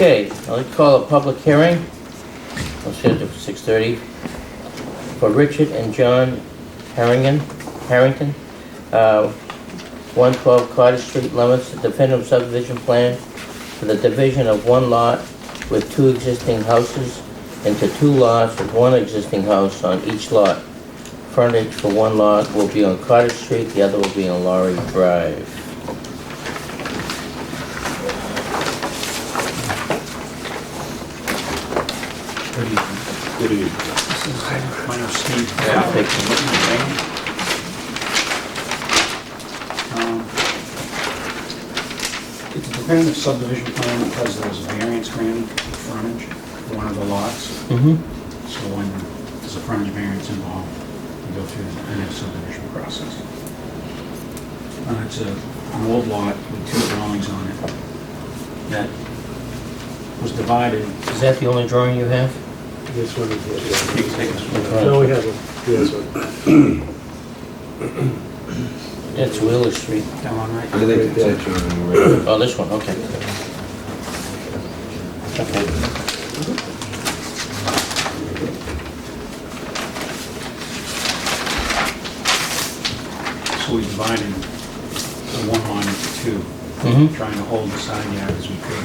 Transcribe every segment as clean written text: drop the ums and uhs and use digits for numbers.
Okay, I'd like to call a public hearing, I'll schedule for 6:30, for Richard and John Harrington, 112 Cottage Street, Leominster, definitive subdivision plan for the division of one lot with two existing houses into two lots with one existing house on each lot. Frontage for one lot will be on Cottage Street, the other will be on Laurie Drive. Good evening. This is minor Steve. Yeah, thank It's a definitive subdivision plan because there's a variance granted for frontage for one of the lots. So when there's a frontage variance involved, you go through the definitive subdivision process. It's an old lot with two drawings on it that was divided. Is that the only drawing you have? This one is You can take this one. No, we haven't. Here's one. It's Wheeler Street. Down on right. I think it's right. Oh, this one, okay. Okay. So we divided the one line into two, trying to hold the side yard as we could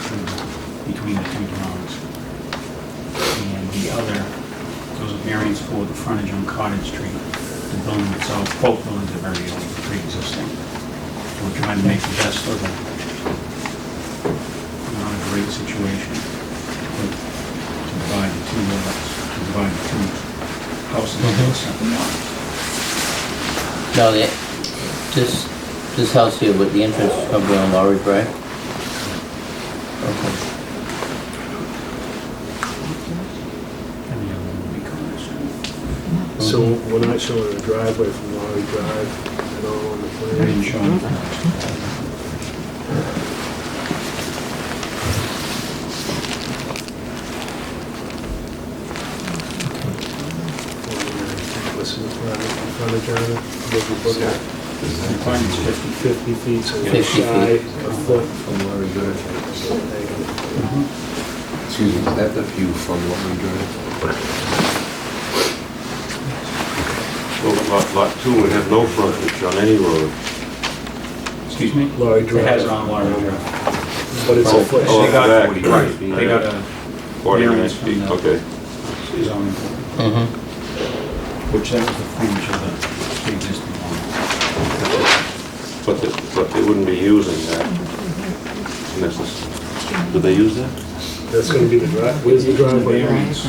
between the two drawings. And the other, there was a variance for the frontage on Cottage Street. The building itself, both buildings are very old, pre-existing. So we're trying to make the best of it. Not a great situation, but to divide the two lots, to divide the two houses into a separate lot. Now, this house here with the entrance is going to be on Laurie Drive? Okay. And the other one will be Cottage. So we're not showing a driveway from Laurie Drive at all on the They didn't plan? show them. This is frontage on it. What we put at The requirement's 50. 50 feet, so 50 it's shy feet. a foot. From Laurie Drive. Excuse me, is that the view from Laurie Drive? Well, lot two would have no frontage on any road. Excuse me? Laurie It Drive. has it on Laurie Drive. But it's a foot. Oh, They got, back, right, they got a 49 variance from feet, the okay. zoning, which that was the frontage of the existing one. But they wouldn't be using that necessarily. Do they use that? That's gonna be the drive, where's the driveway? Variance, I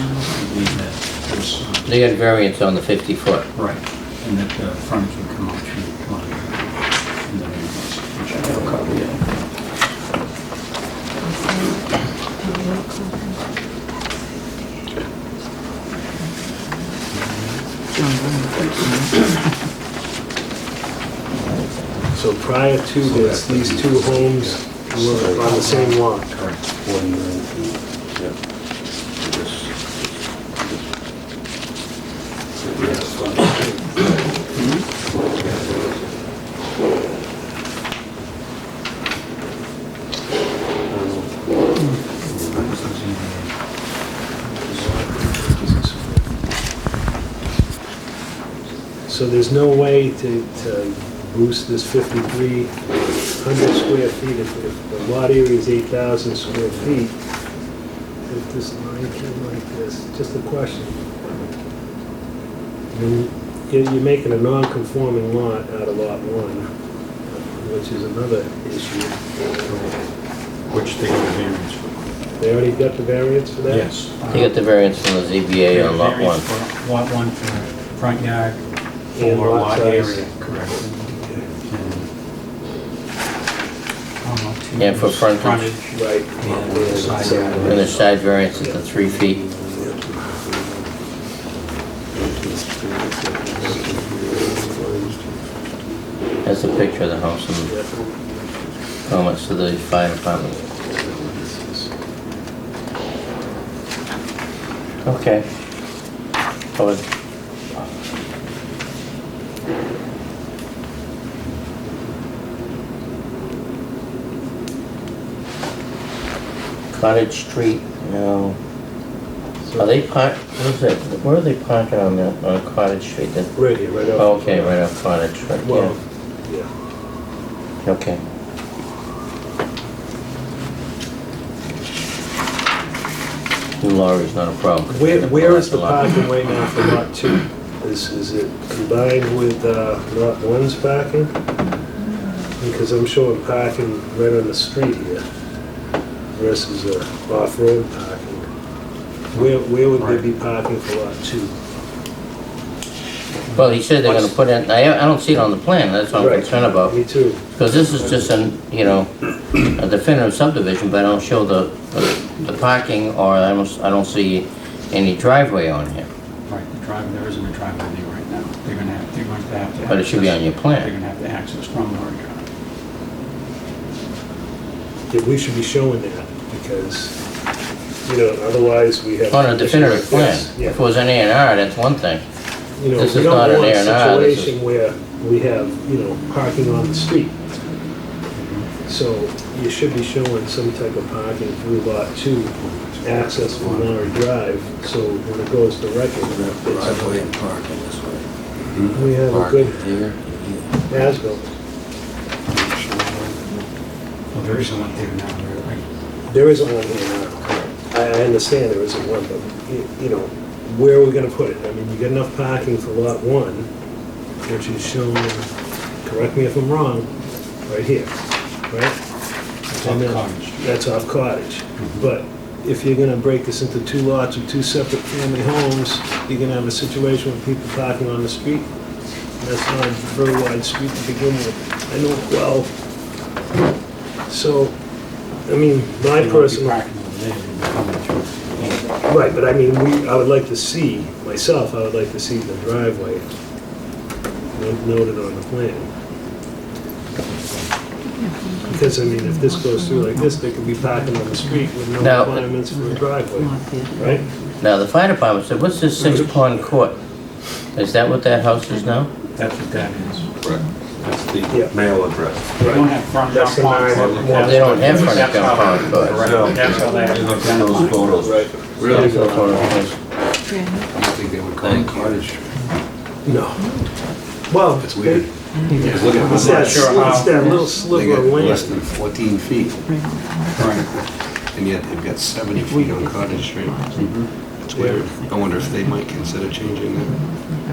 believe that was, They got variance on the 50 foot. right, and that the frontage would come out to Laurie Drive. And the variance, which I have a copy of. So prior to this, these two homes were on the same lot. Correct. 49 feet, yeah. So there's no way to boost this 5,300 square feet if the lot area is 8,000 square feet. If this line came like this, just a question. You're making a non-conforming lot out of lot one, which is another issue. Which they got a variance for. They already got the variance for that? Yes. They got the variance from the ZBA on lot one. Lot one for front yard, And for lot lot size. area, correct. Yeah, for frontage. Right. And the side yard. And the side variance is the 3 feet. That's a picture of the house and comments to the fire department. Okay. Go ahead. Cottage Street, no. Are they what is it, where are they parking on Cottage Street? Right here, right Oh, off. okay, right off Cottage, right, Well, yeah, yeah. okay. Lorry's not a problem. 'cause Where, they where is the block a lot. parking right now for lot 2? Is it combined with lot 1's parking? Because I'm showing parking right on the street here versus off-road parking. Where would they be parking for lot 2? Well, he said they're gonna put in, I don't see it on the plan, that's what I'm Right. concerned about. Me too. Because this is just an, you know, a definitive subdivision, but I don't show the parking, or I don't see any driveway on here. Right, the driveway, there isn't a driveway there right now. They're going to have to. But it should be on your They're plan. going to have to access from Lorry Drive. Yeah, we should be showing that because, you know, otherwise we have. On a definitive plan. Yes, yeah. If it was an A and R, that's one thing. You know, This we is don't not an want a A&R, this is- situation where we have, you know, parking on the street. So you should be showing some type of parking through lot 2, access from Lowry Drive, so when it goes to record, Driveway and parking this way. we have a Parking good here. as-built. Well, there isn't one there now, right? There isn't one here now. I understand there isn't one, but, you know, where are we gonna put it? I mean, you got enough parking for lot 1, which is shown, correct me if I'm wrong, right here, right? It's And off then- Cottage. That's off Cottage. But if you're gonna break this into 2 lots with 2 separate family homes, you're gonna have a situation with people parking on the street. That's not a very wide street to begin with. I know it well. So, I mean, my They won't be personal, parking over there, they'll be coming through. right, but I mean, I would like to see, myself, I would like to see the driveway noted on the plan. Because, I mean, if this goes through like this, they could be parking on the street with no Now- requirements for a driveway, right? Now, the fire department said, what's this 6 Pond Court? Is that what that house is now? That's what that is. Correct. That's Yeah. the mail address. They don't have front That's the Pond nine Court. and- That's They don't what- have front that's how Pond they- Court. Correct. That's how they have to Look at identify. those photos. Right. Really? That's what it is. You think they would call it Cottage Street? No. Well, It's weird. It's Look at I'm that, not sure how- it's that little They sliver got of less land. than 14 feet, Right. and yet they've got 70 feet on Cottage Street. It's weird. I wonder if they might consider changing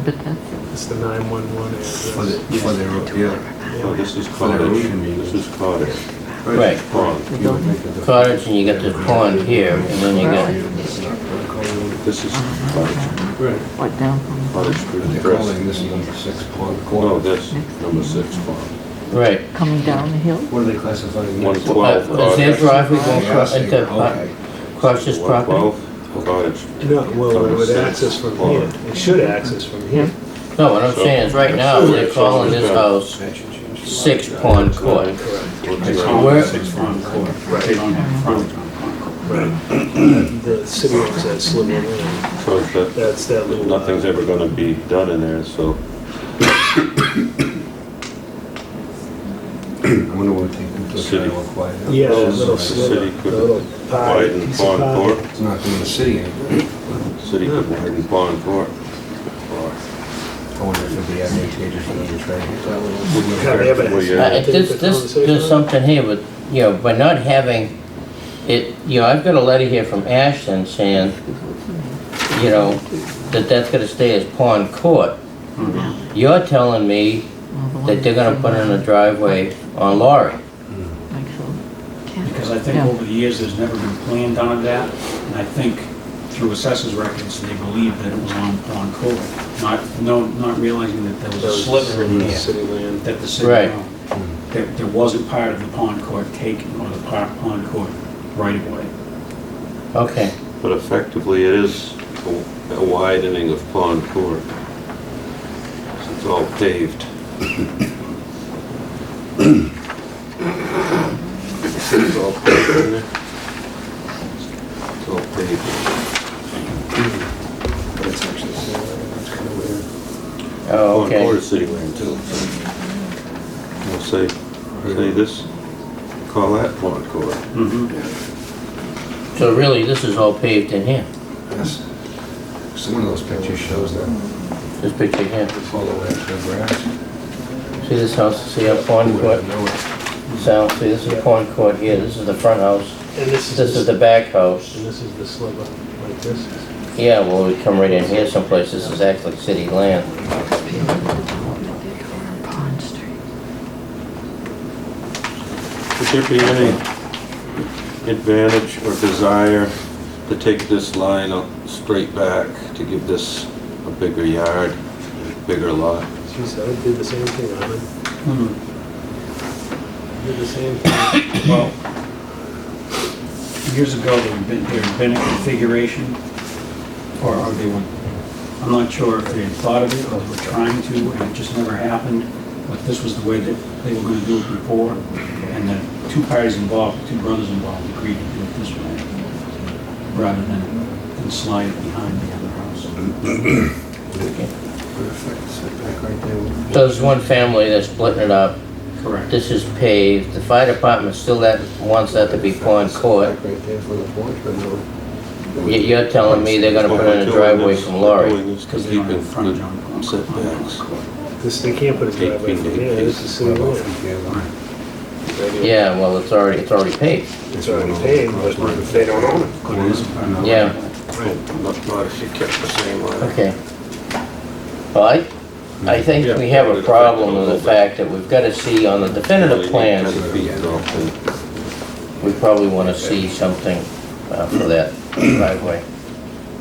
that It's the 911 for address. their, yeah. Oh, this is For their cottage, own convenience. this is cottage. Right. Pond. You would think of the- Cottage, and you got this pond here, and then you got, This is cottage, Right. What, down cottage from, street They're address. calling this number 6 Pond No, Court. this, number 6 pond. right. coming down the hill? What are they classifying? 112 Is their cottage. driveway going Yeah, into, okay. across this property? 112 cottage. No, well, it would access from here. It should access from here. No, what I'm saying is, right now, they're calling this house That should change. 6 Pond Court. Correct. They Where- call it 6 Pond Court. Right. They don't have frontage on Pond Court. Right. The city owns that sliver of land. So it's that, That's that little. nothing's ever gonna be done in there, so. I wonder what they could put City. to quiet. Yeah, that Those- little the sliver, city the could little pie, widen piece of Pond pie. Court. It's not doing the city any good. City could widen Pond Court. I wonder if it'd be advantageous for them to try and get that little. Have they ever- Well, yeah. There's something here, but, you know, by not having it, you know, I've got a letter here from Ashton saying, you know, that's gonna stay as Pond Court. You're telling me that they're gonna put in a driveway on Laurie. Because I think Yeah. over the years, there's never been a plan done of that, and I think through assessors records, they believed that it was on Pond Court, not realizing that there was a sliver in here City land. that the city Right. owned. There wasn't part of the Pond Court taken, or the Pond Court right of way. Okay, But effectively, it is a widening of Pond Court. It's all paved. It's all paved in there. It's all paved. But it's actually city land, that's kind of weird. oh, Pond Court okay. is city land too. We'll say this, call that Pond Court. Mm-hmm. So really, this is all paved in here, Yes. So one of those pictures shows that. this picture here. It's all the way up to the grass. See this house, see up Pond Court? Sal, see this is Pond Court here, this is the front house, And this is the back house. And this is the sliver, like this. Yeah, well, we come right in here someplace, this is actually city land. Would there be any advantage or desire to take this line up straight back to give this a bigger yard, a bigger lot? Geez, I did the same thing, Alan. Hmm. Did the same thing. Well, years ago, there'd been a configuration, or they were, I'm not sure if they had thought of it or were trying to, and it just never happened, but this was the way that they were gonna do it before, and the two parties involved, the two brothers involved, agreed to do it this way, rather than slide it behind the other house. Perfect, setback right there. So there's one family that's splitting it up, Correct. this is paved, the fire department still wants that to be Pond Court. Setback right there for the porch, but no. You're telling me they're gonna put in a driveway from Laurie? Doing this to Because they don't keep have in frontage front on setbacks. This, they can't put a driveway from here, this is city land. Yeah, well, it's already paved. It's already paved, but if they don't own it. But it is part of the- Yeah. Not if you kept the same line. Okay. Well, I think we have a problem with the fact that we've gotta see on the definitive plans, 10 feet off and we probably wanna see something for that driveway.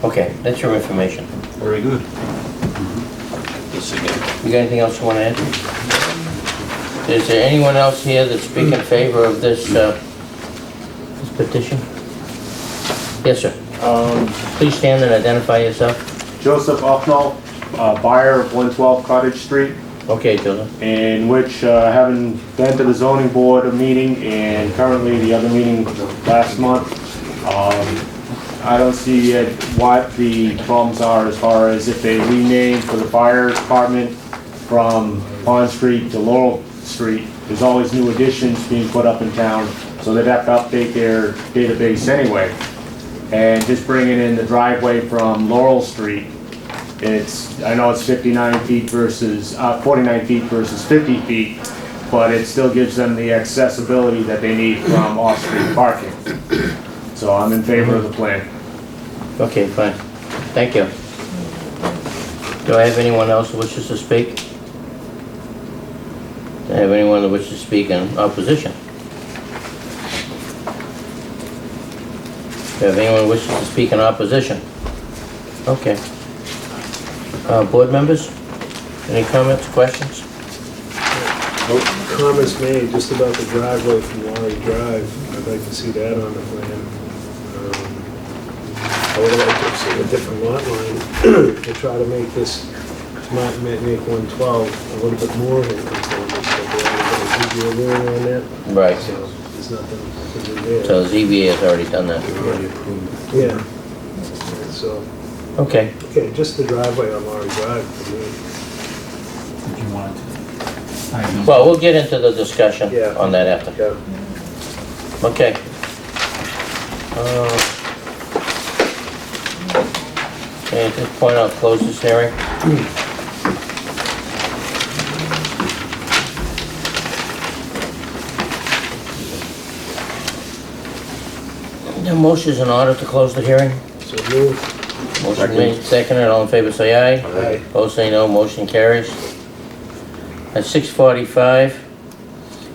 Okay, that's your information. Very good. You got anything else you wanna add? Is there anyone else here that speak in favor of this petition? Yes, sir. Please stand and identify yourself. Joseph Uffnall, buyer of 112 Cottage Street, Okay, Joseph. in which, having been to the zoning board a meeting and currently the other meeting last month, I don't see what the problems are as far as if they rename for the fire department from Pond Street to Laurel Street. There's always new additions being put up in town, so they'd have to update their database anyway. And just bringing in the driveway from Laurel Street, I know it's 59 feet versus, 49 feet versus 50 feet, but it still gives them the accessibility that they need from off-street parking. So I'm in favor of the plan. Okay, fine. Thank you. Do I have anyone else who wishes to speak? Do I have anyone that wishes to speak in opposition? Do I have anyone who wishes to speak in opposition? Okay. Board members? Any comments, questions? Comments made just about the driveway from Laurie Drive, I'd like to see that on the plan. I would like to see a different lot line to try to make this, make 112 a little bit more than conformance, but they already got a ZBA on that, Right. so there's nothing to do there. So ZBA has already done that. Already approved. Yeah, so, Okay. okay, just the driveway on Laurie Drive for me. If you wanted to. I don't know. Well, we'll get into the discussion Yeah. on that after. Yeah. Okay. Okay, at this point, I'll close this hearing. The motion is in order to close the hearing. So move. Motion made, seconded, all in favor say aye. Aye. Opposed say no, motion carries. At 6:45,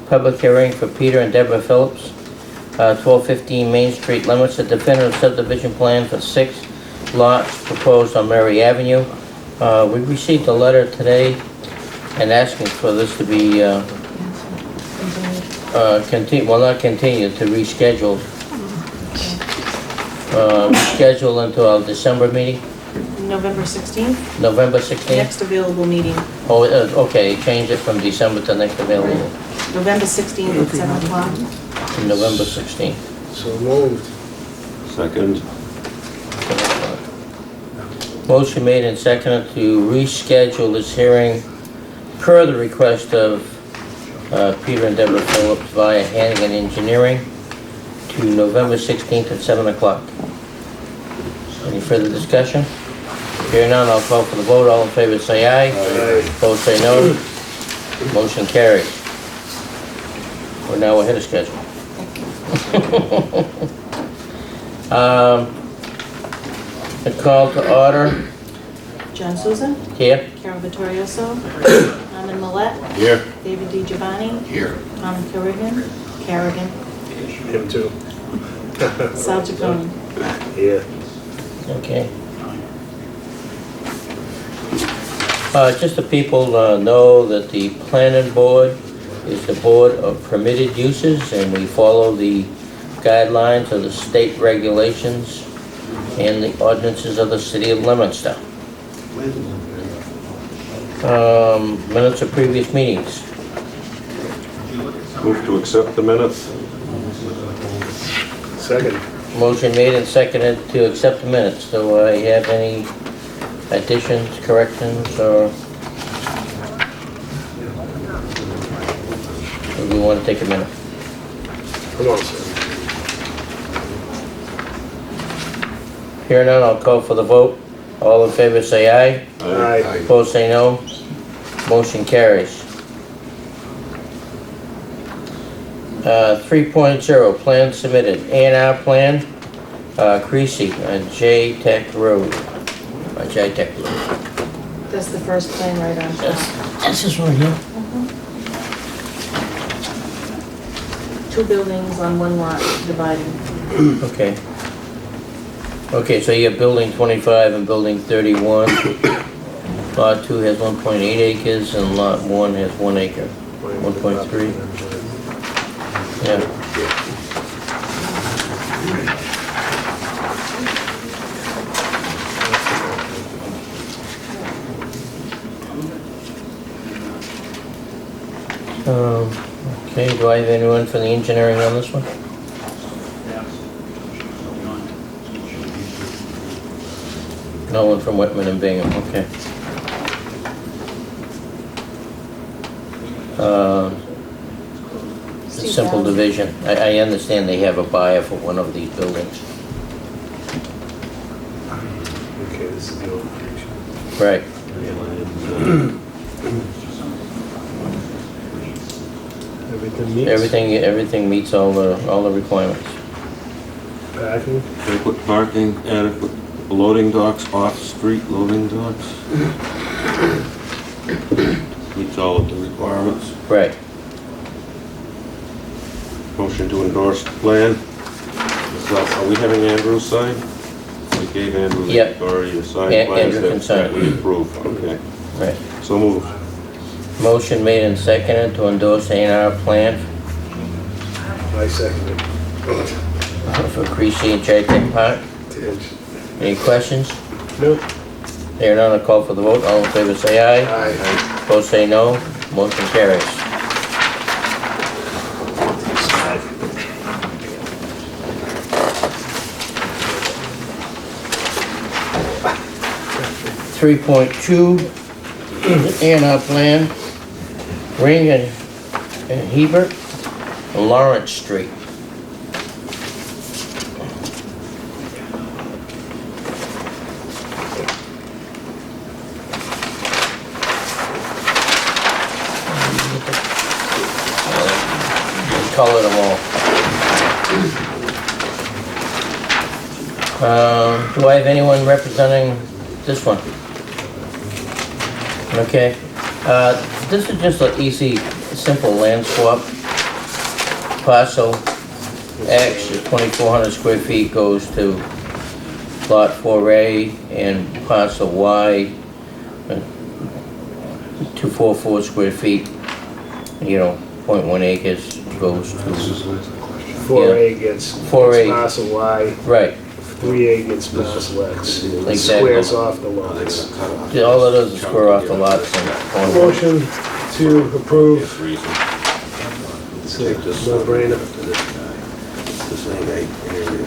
public hearing for Peter and Deborah Phillips, 1215 Main Street, Leominster, definitive subdivision plan for 6 lots proposed on Mary Avenue. We received a letter today and asking for this to be, not continued, to reschedule. Reschedule into our December meeting, November 16th, November 16th? next available meeting. Oh, okay, change it from December to next available, November 16th at 7 o'clock. to November 16th. So moved. second. Motion made and seconded to reschedule this hearing per the request of Peter and Deborah Phillips via Hannigan Engineering to November 16th at 7 o'clock. Any further discussion? Hearing none, I'll call for the vote. All in favor say aye. Aye. Opposed say no. Motion carries. We're now ahead of schedule. A call to order. John Souza, Here. Carol Vittorioso, Armin Millet, Here. David DiGiovanni, Here. Tom Kerrigan, Him too. Sal Chaconi. Yeah. Okay. Just so people know that the planning board is the board of permitted uses, and we follow the guidelines of the state regulations and the ordinances of the city of Leominster. Minutes of previous meetings. Move to accept the minutes. Second. Motion made and seconded to accept the minutes. Do I have any additions, corrections, or do we want to take a minute? Come on, sir. Hearing none, I'll call for the vote. All in favor say aye. Aye. Opposed say no. Motion carries. 3.0, plan submitted. A&R plan, Creasy, J-Tech Road. J-Tech Road. That's the first plan right on top. That's this one here. Two buildings on one lot divided. Okay. Okay, so you have building 25 and building 31. Lot 2 has 1.8 acres and lot 1 has 1 acre. 1.3. Yeah. Okay, do I have anyone for the engineering on this one? No one from Whitman and Bingham, okay. Simple division. I understand they have a buyer for one of these buildings. Okay, this is the old picture. Right. Everything meets. Everything meets all the requirements. Parking. Adequate parking, adequate loading docks, off-street loading docks. Meets all of the requirements. Right. Motion to endorse the plan. Are we having Andrew sign? We gave Andrew Yep. already a signed plan. Andrew can sign. That we approve, okay. Right. So move. Motion made and seconded to endorse A&R plan I second it. for Creasy and J-Tech Park. Any questions? Nope. Hearing none, I'll call for the vote. All in favor say aye. Aye. Opposed say no. Motion carries. Three point two, A&R plan, Ring and Hebert, Lawrence Street. Color them all. Do I have anyone representing this one? Okay. This is just an easy, simple land swap. Parcel X, 2,400 square feet, goes to Lot 4A, and parcel Y, 244 square feet, 0.1 acres, goes to, 4A gets 4A. parcel Y, right, 3A gets parcel X. It Exactly. squares off the lots. all it does is square off the lots and go on. Motion to approve. This reason. It's a no-brainer. This ain't area.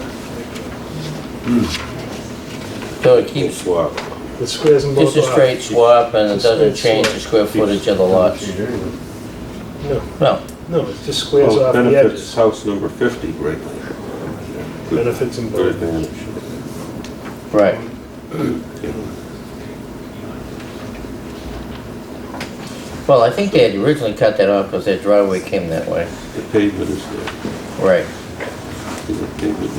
So it keeps, Swap. It squares them both just off. a straight swap, and it It's a doesn't straight change swap. the square footage of the lots. No, No, no, it just squares Oh, off the benefits edges. house number 50 greatly. benefits in good both. advantage. Right. Well, I think they had originally cut that off because their driveway came that way. The pavement is there. Right. The pavement.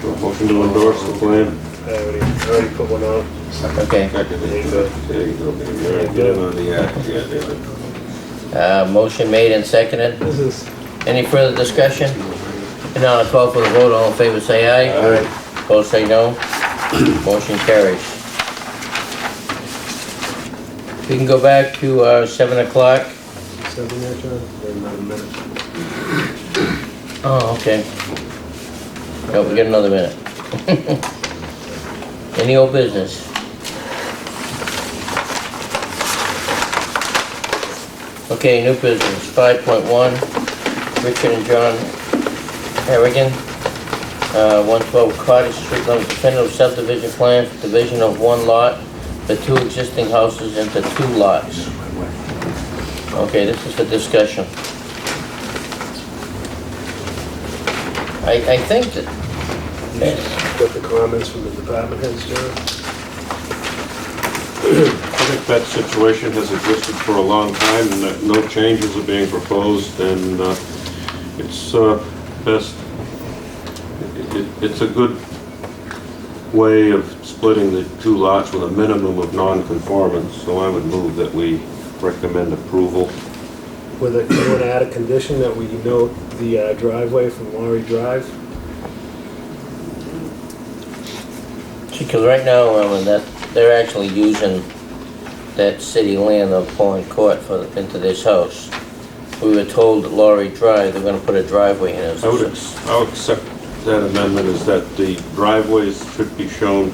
So, motion to endorse the plan. I already put one on. Okay. Second. There you go. There you go. There you go. Get it on the act. Yeah, there. Motion made and seconded. This is, Any further discussion? And now I'll call for the vote. All in favor, say aye. Aye. Opposed, say no. Motion carries. We can go back to 7 o'clock. 7 there, John? Or another minute? Oh, okay. Oh, we got another minute. Any old business? Okay, new business, 5.1, Richard and John Harrigan, 112 Cottage Street, definitive subdivision plan for division of one lot, the two existing houses into two lots. Okay, this is for discussion. I think that, Got the comments from the department heads, John? I think that situation has existed for a long time and that no changes are being proposed and it's best, it's a good way of splitting the two lots with a minimum of non-conformance, so I would move that we recommend approval. With a, you want to add a condition that we note the driveway from Laurie Drive? because right now, they're actually using that city land of Pullen Court into this house. We were told that Laurie Drive, they're gonna put a driveway in it. I'll accept that amendment, is that the driveways should be shown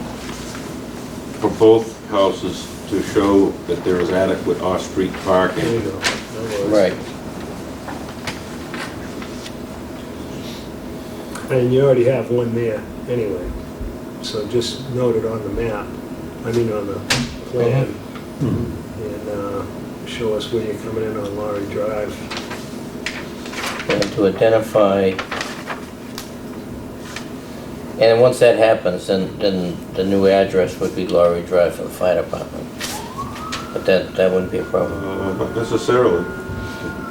for both houses to show that there is adequate off-street There you parking. go. That works. Right. And you already have one there anyway, so just note it on the map, I mean on the plan. And show us where you're coming in on Laurie Drive. And to identify, and once that happens, then the new address would be Laurie Drive for the fire department. But that wouldn't be a problem. Not necessarily.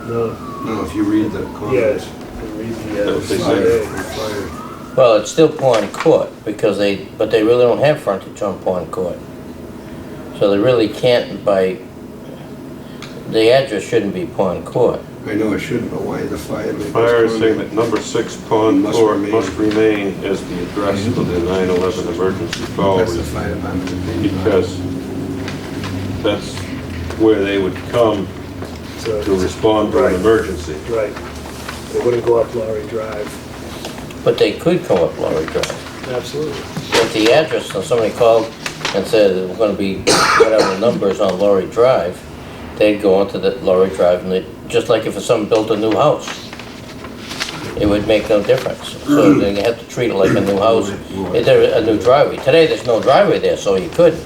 No, No, if you read the yes, comments. and read That's the what they fire. Well, it's still Pullen Court, because but they really don't have frontage on Pullen Court. So they really can't the address shouldn't be Pullen Court. I know it shouldn't, but why the fire? Fire is saying that number 6 Pond Must Court remain. must remain as the address for the 9/11 emergency call. That's the fire department's opinion. Because that's where they would come So, to respond to an Right. emergency. right, they wouldn't go up Laurie Drive, But they could come up Laurie Drive. absolutely. If the address, so somebody called and said it's gonna be whatever numbers on Laurie Drive, they'd go onto the Laurie Drive, and just like if someone built a new house, it would make no difference. So then you have to treat it like a new house, if there's a new driveway. Today, there's no driveway there, so you couldn't.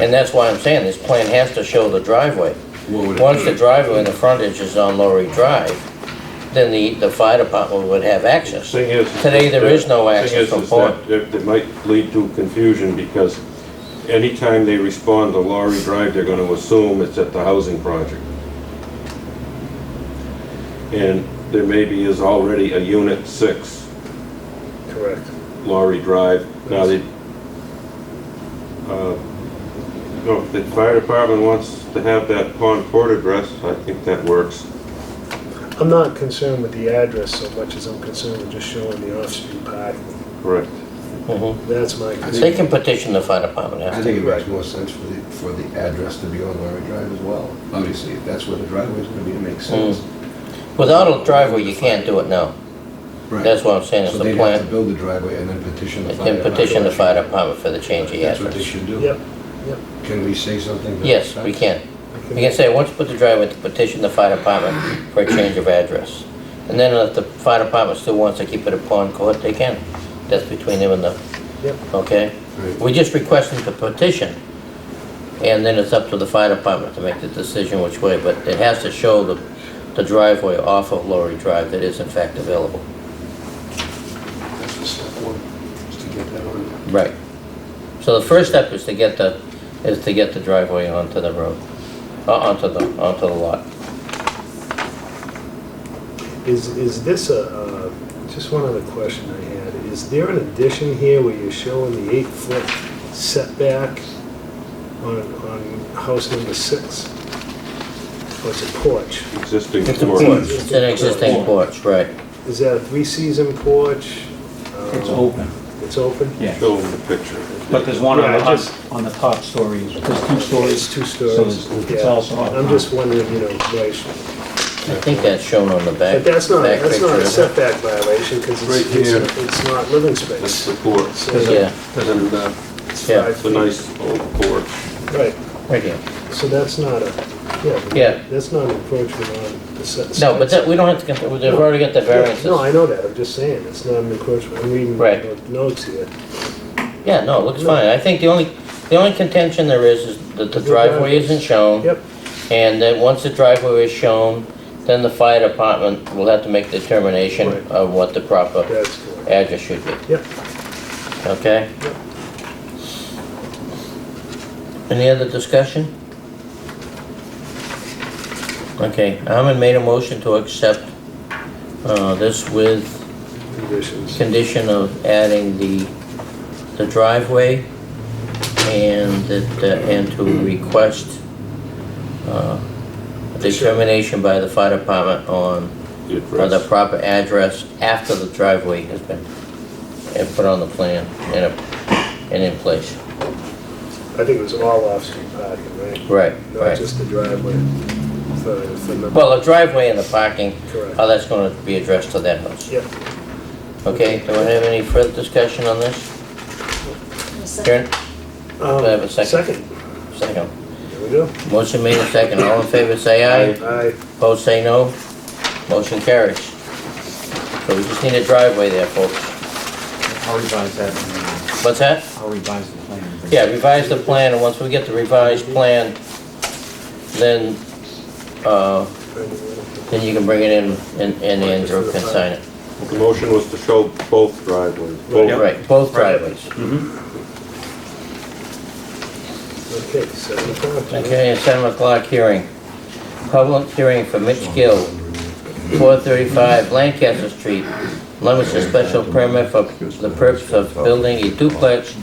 And that's why I'm saying this plan has to show the driveway. What would it Once be? the driveway and the frontage is on Laurie Drive, then the fire department would have access. Thing is. Today, there is no thing access is from that Pond. It might lead to confusion because anytime they respond to Laurie Drive, they're gonna assume it's at the housing project. And there maybe is already a Unit 6 Correct. Laurie Drive. Now, no, if the fire department wants to have that Pond Court address, I think that works. I'm not concerned with the address so much as I'm concerned with just showing the off-street parking. Correct. Mhm. That's my They concern. can petition the fire department I after. think it makes more sense for the address to be on Laurie Drive as well. Obviously, if that's where the driveway is gonna be, it makes sense. Without a driveway, you can't do it now. Right. That's what I'm saying, it's So the they'd have to plan. build the driveway and then petition the And fire then department. petition the fire department for the change of That's what they address. should do. Yep, yep. Can we say something? to that Yes, effect? we can. You can say, once you put the driveway, to petition the fire department for a change of address. And then if the fire department still wants to keep it at Pond Court, they can. That's between them and Yep. okay? Right. We just request them to petition. And then it's up to the fire department to make the decision which way, but it has to show the driveway off of Laurie Drive that is in fact available. form, just to get that on. Right. So the first step is to get the driveway onto the road, onto the lot. Is this just one other question I had, is there an addition here where you're showing the 8-foot setback on house number 6? Or it's a porch? Existing It's a porch. porch, it's an existing porch, right. Is that a 3-season porch? It's open, It's open? yeah. Show them the picture. But there's one Yeah, I just- on the top story, there's 2 stories. It's 2 So stories. it's Yeah. also up. I'm just wondering, right, I think that's shown on the back. but that's not back a picture. setback violation, because Right here. it's not living That's space. the porch. So Yeah, And it's Yeah. 5 it's a feet. nice old porch. Right, right here. so that's not a, Yeah. that's not an encroachment on the set. No, but that, we don't have to, they've already got the variances. No, I know that, I'm just saying, it's not an encroachment, I'm reading Right. the notes here. Yeah, no, it looks fine. I think the only contention there is that the The driveway driveway. isn't shown. Yep. And then once the driveway is shown, then the fire department will have to make the determination Right. of what the proper That's correct. address should be. Yep. Okay? Yep. Any other discussion? Okay, Ahmed made a motion to accept this with Conditions. condition of adding the driveway and to request determination by the fire department on The the address. proper address after the driveway has been put on the plan and in place. I think it was all off-street parking, right? Right, Not right. just the driveway for number. Well, the driveway and the parking, Correct. how that's gonna be addressed to that house. Yep. Okay, do I have any further discussion on this? Karen? Do I have a second? Second, Second. there we go. Motion made and second. All in favor, say aye. Aye. Opposed, say no. Motion carries. So we just need a driveway there, folks. I'll revise that. What's that? I'll revise the plan. Yeah, revise the plan, and once we get the revised plan, then you can bring it in, and Andrew can sign it. The motion was to show both driveways. Yeah, right, both driveways. Okay, 7 o'clock. John. Okay, at 7 o'clock hearing. Public hearing for Mitch Gill, 435 Lancaster Street, Leominster special permit for the purpose of building a duplex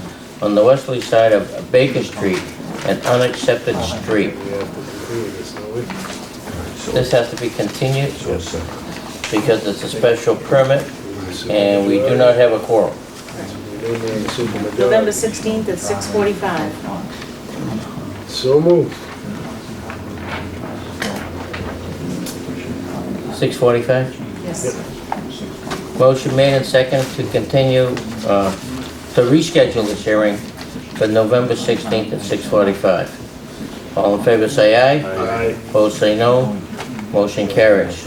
on the westerly side of Baker Street, an unaccepted street. We have to continue this, don't we? This has to be continued because it's a special permit and we do not have a quorum. November 16th at 6:45. So moved. 6:45? Yes. Motion made and second to continue, to reschedule this hearing for November 16th at 6:45. All in favor say aye. Aye. Opposed say no. Motion carries.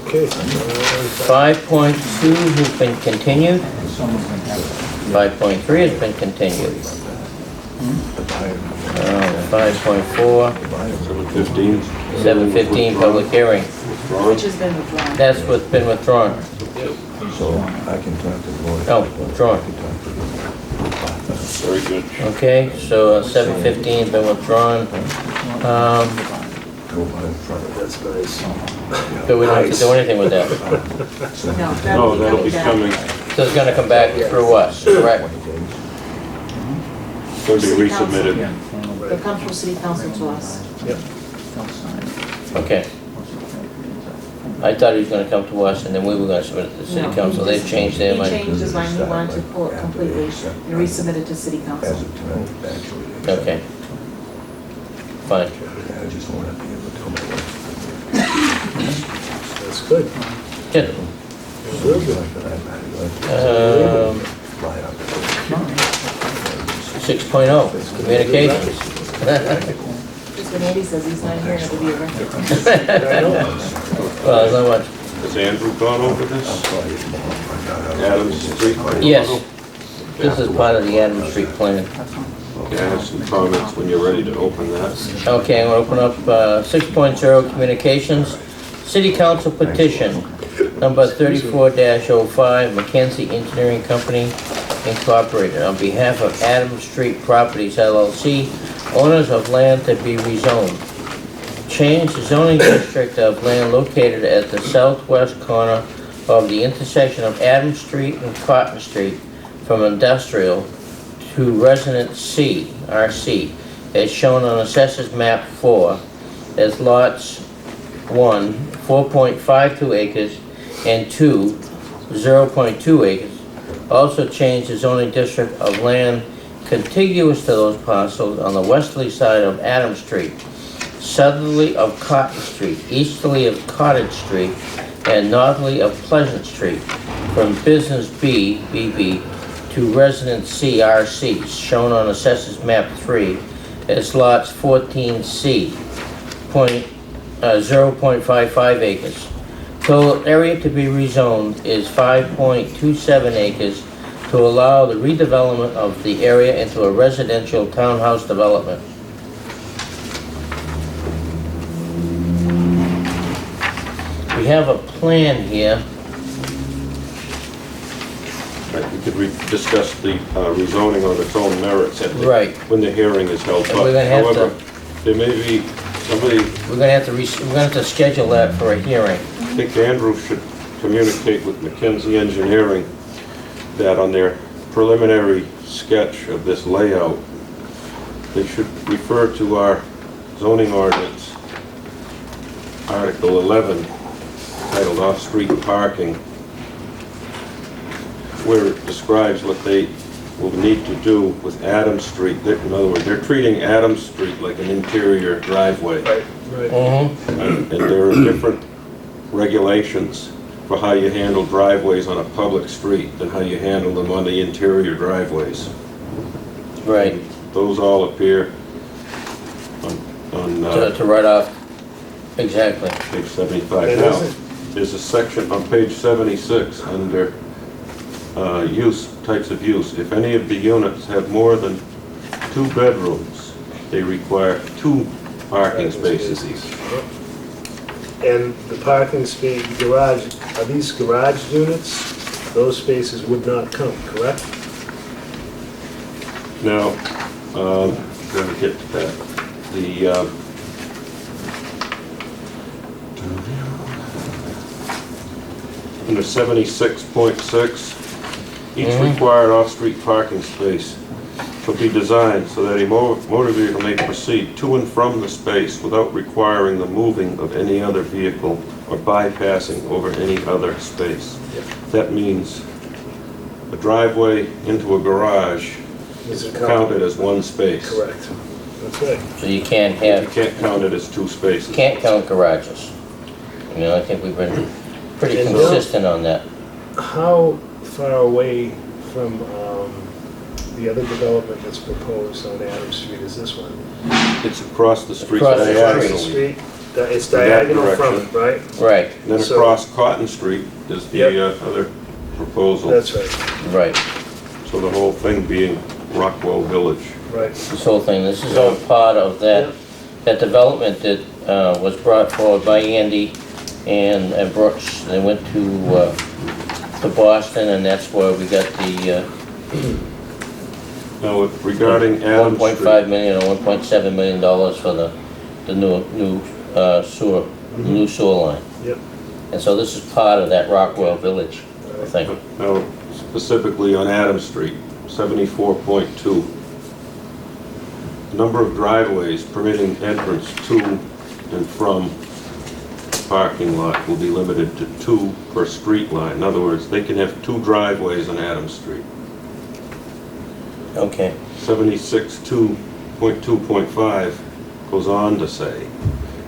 Okay. 5.2 has been continued. 5.3 has been continued. 5.4, 7:15. 7:15 public hearing. Which has been withdrawn. That's what's been withdrawn. So I can talk to the lawyer. Oh, withdrawn. Very good. Okay, so 7:15 been withdrawn. Go by in front of it. That's nice. So we don't have to do anything with that. No, No, that'll be coming, So it's gonna come back through us, correct? going to be resubmitted. It'll come from city council to us. Okay. I thought he was gonna come to us and then we were gonna submit it to the city No, council. They've changed their He mind. changed his mind, he wanted to pull it completely and resubmit it to city As council. of tonight, actually. Okay. Fine. I just want to be able to tell my wife. That's good. Good. Real good. Fly out. 6.0, communications. Just when Andy says he's not here, it'll be a record. I know. Well, there's not much. Has Andrew gone over this? Adams Street? Yes. This is part of the Adams Street plan. Okay, I have some comments when you're ready to open that. Okay, I'm gonna open up 6.0 communications. City Council petition, number 34-05, Mackenzie Engineering Company Incorporated, on behalf of Adams Street Properties LLC, owners of land to be rezoned. Change the zoning district of land located at the southwest corner of the intersection of Adams Street and Cotton Street from industrial to residence C, RC, as shown on Assessors Map 4, as lots 1, 4.52 acres, and 2, 0.2 acres. Also change the zoning district of land contiguous to those parcels on the westerly side of Adams Street, southerly of Cotton Street, easterly of Cottage Street, and northerly of Pleasant Street, from Business B, BB, to Residence C, RC, shown on Assessors Map 3, as lots 14C, 0.55 acres. Total area to be rezoned is 5.27 acres to allow the redevelopment of the area into a residential townhouse development. We have a plan here. Right, we could discuss the rezoning on its own merits at the, Right. when the hearing is held. And we're gonna have to- However, there may be somebody, We're gonna have to schedule that for a hearing. I think Andrew should communicate with Mackenzie Engineering that on their preliminary sketch of this layout, they should refer to our zoning ordinance, Article 11, titled Off-Street Parking, where it describes what they will need to do with Adams Street. In other words, they're treating Adams Street like an interior driveway. Right. Mm-hmm. And there are different regulations for how you handle driveways on a public street than how you handle them on the interior driveways. Right. Those all appear on To write off, exactly. page 75. And Now, is it- there's a section on page 76 under types of use. If any of the units have more than 2 bedrooms, they require 2 parking spaces each. And the parking space, garage, are these garage units? Those spaces would not count, correct? Now, gonna get to that. The, under 76.6, each required off-street parking space shall be designed so that a motor vehicle may proceed to and from the space without requiring the moving of any other vehicle or bypassing over any other space. That means a driveway into a garage Is it counted as 1 space. Correct. That's right. So you can't You have, can't count it as 2 spaces. can't count garages. You know, I think we've been pretty And consistent on that. How far away from the other development that's proposed on Adams Street is this one? It's across the street Across the diagonally. Street, it's that diagonal from it, right? Right, Then So- across Cotton Street is the Yep. other proposal. That's right, right. So the whole thing being Rockwell Village. right. This whole thing, this is all part of that, that development that was brought forward by Andy and Brooks. They went to Boston, and that's where we got the Now, regarding Adams Street, 1.5 million or 1.7 million dollars for the new sewer, new sewer line. Yep. And so this is part of that Rockwell Village thing. now specifically on Adams Street, 74.2. Number of driveways permitting entrance to and from parking lot will be limited to 2 per street line. In other words, they can have 2 driveways on Adams Street. Okay, 76.2.5 goes on to say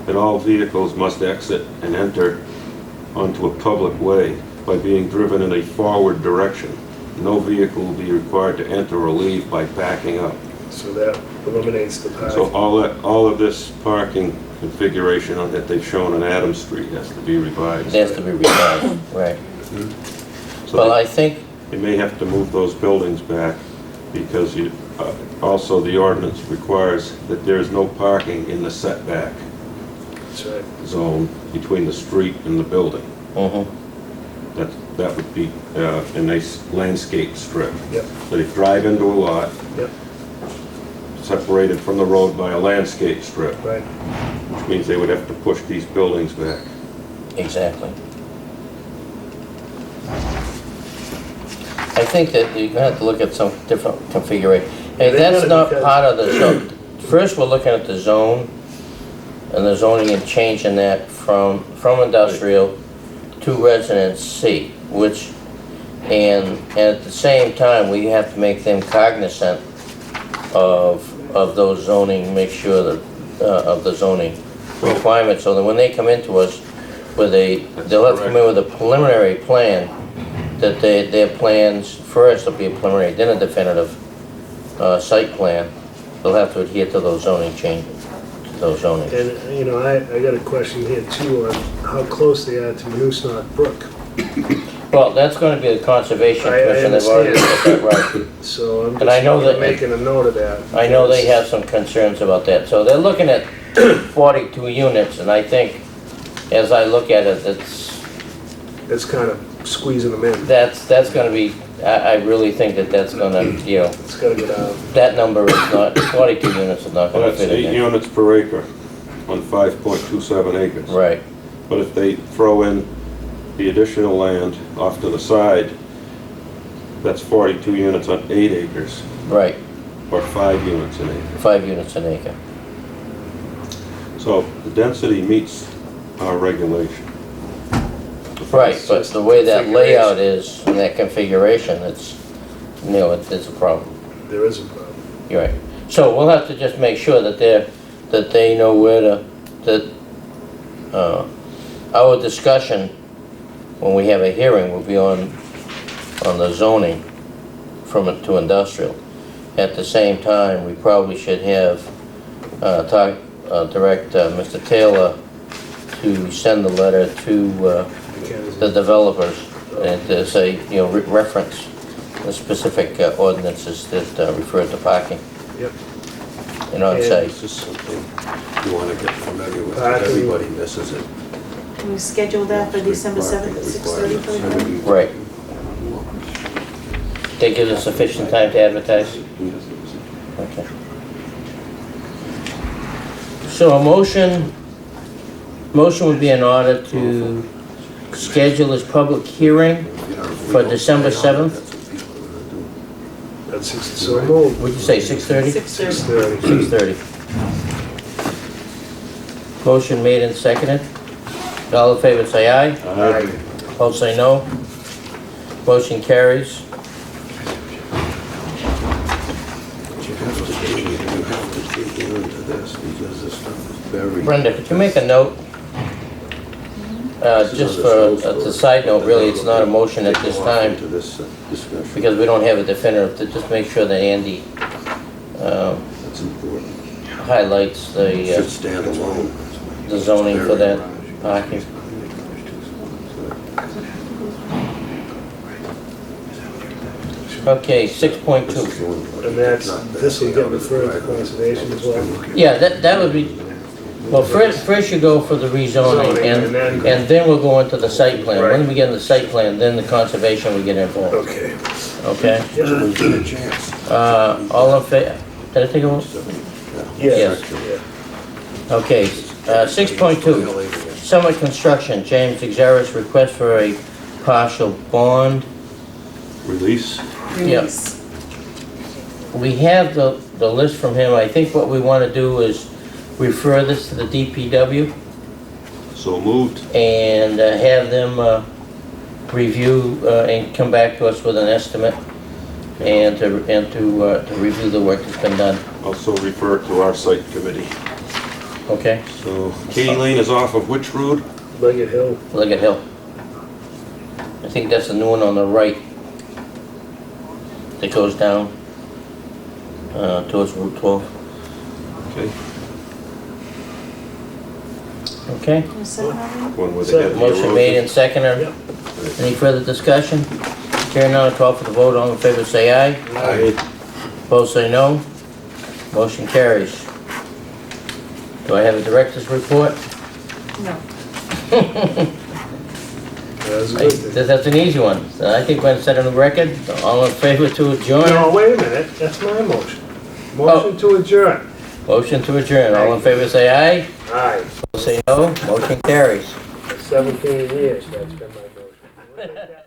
that all vehicles must exit and enter onto a public way by being driven in a forward direction. No vehicle will be required to enter or leave by backing up. So that eliminates the So parking. all of this parking configuration that they've shown on Adams Street has to be it revised. has to be revised, right. So Well, they- I think, They may have to move those buildings back because Also, the ordinance requires that there is no parking in the setback That's right. zone between the street and the building. Mhm. That would be a nice landscape strip. Yep. So they drive into a lot, Yep, separated from the road by a landscape strip, right. which means they would have to push these buildings back. Exactly. I think that you're gonna have to look at some different configuration. Hey, They that's gotta not because- part of the zone. First, we're looking at the zone and the zoning and changing that from industrial to residence C, which, and at the same time, we have to make them cognizant of those zoning, make sure that, of the zoning requirements, so that when they come into us with they'll have to come in with a preliminary plan, that their plans, first will be a preliminary, then a definitive, site plan. They'll have to adhere to those zoning changes, to those zoning. And, you know, I got a question here too on how close they are to Moosnot Brook. Well, that's gonna be the Conservation I Commission, they've already got that right. So I'm And I know just that- making a note of that. I know they have some concerns about that, so they're looking at 42 units, and I think, as I look at it, It's kind of squeezing them in. that's gonna be, I really think that's gonna, you know, It's gotta get out. that number is not, 42 units is not Well, gonna that's fit in 8 there. units per acre on 5.27 acres. Right, But if they throw in the additional land off to the side, that's 42 units on 8 acres, right, or 5 units an acre. 5 units an acre. So the density meets our regulation. Right, but the way that layout is, and that configuration, it's, you know, it's a problem. There is a problem. You're right. So we'll have to just make sure that they know where to, our discussion, when we have a hearing, will be on the zoning from it to industrial. At the same time, we probably should have, direct Mr. Taylor to send the letter to the developers and to say, you know, reference the specific ordinances that refer to parking. Yep. And on site. This is something you want to get familiar with, Parking. everybody misses it. Can we schedule that for December 7th at 6:30 for the hearing? Right. They give us sufficient time to advertise? Okay. So a motion would be in order to schedule this public hearing for December 7th. That's so moved. What'd you say, 6:30? 6:30. 6:30. 6:30. Motion made and seconded. All in favor say aye. Aye. Opposed say no. Motion carries. But you have to dig into this because this stuff is very. Brenda, could you make a note? Just for a side note, really, it's not a motion at this time, To this discussion. because we don't have a definitive, to just make sure that Andy That's important. highlights It should the stand alone. zoning for that parking. Okay, 6.2. And this will get referred to conservation as well. Yeah, that would be, well, first you go for the rezoning, Zoning, and then we'll go into the site plan. When Right. we get in the site plan, then the conservation will get involved, Okay. okay? We get a chance. All in favor, did I take a vote? Yes. Yeah. Okay, 6.2, Summit Construction, James Exaris, request for a partial bond. Release? Yeah. Release. We have the list from him. I think what we want to do is refer this to the DPW So moved. and have them review and come back to us with an estimate and to review the work that's been done. Also refer to our site committee. Okay? So Katy Lane is off of which road? Leggett Hill. Leggett Hill. I think that's the new one on the right that goes down towards Route 12. Okay. Okay? Can we set it on One where they had the Motion made erosion. and seconded. Yep. Any further discussion? Hearing none, I'll call for the vote. All in favor say aye. Aye. opposed say no. Motion carries. Do I have a director's report? No. That's a good thing. That's an easy one. So I think we're gonna set a new record. All in favor to adjourn? No, wait a minute, that's my motion. Motion to adjourn. Motion to adjourn. All in favor say aye. Aye. Opposed say no. Motion carries. For 17 years, that's been my motion.